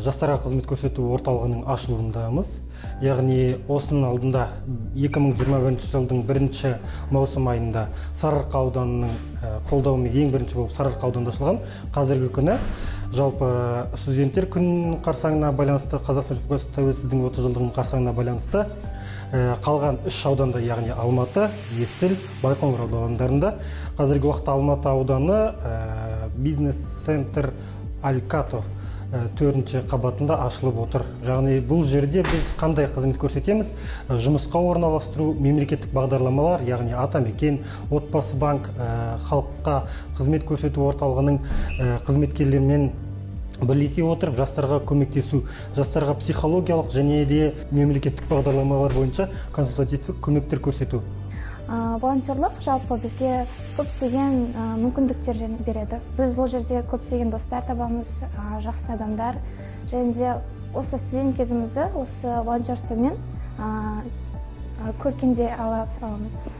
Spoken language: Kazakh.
жастарға қызмет көрсету орталығының ашылуындамыз. Яғни осының алдында 2021 жылдың 1 маусым айында Сарыарқа ауданының қолдауымен ең бірінші болып Сарыарқа ауданында ашылған. Қазіргі күні жалпы студенттер күнінің қарсаңына байланысты, Қазақстан Республикасы тәуелсіздігінің 30 жылдығының қарсаңына байланысты қалған 3 ауданда, яғни Алматы, Есіл, Байқоңыр аудандарында. Қазіргі уақытта Алматы ауданы бизнес-центр Алькато 4-ші қабатында ашылып отыр. Яғни бұл жерде біз қандай қызмет көрсетеміз? Жұмысқа орналастыру, мемлекеттік бағдарламалар, яғни Атамекен, Отбасы банк, халыққа қызмет көрсету орталығының қызметкерлерімен бірлесе отырып, жастарға көмектесу, жастарға психологиялық және де мемлекеттік бағдарламалар бойынша консультативтік көмектер көрсету. Волонтерлық жалпы бізге көптеген мүмкіндіктер береді. Біз бұл жерде көптеген достар табамыз, жақсы адамдар, және де осы студент кезімізді осы волонтерствомен көркемдей ала аламыз.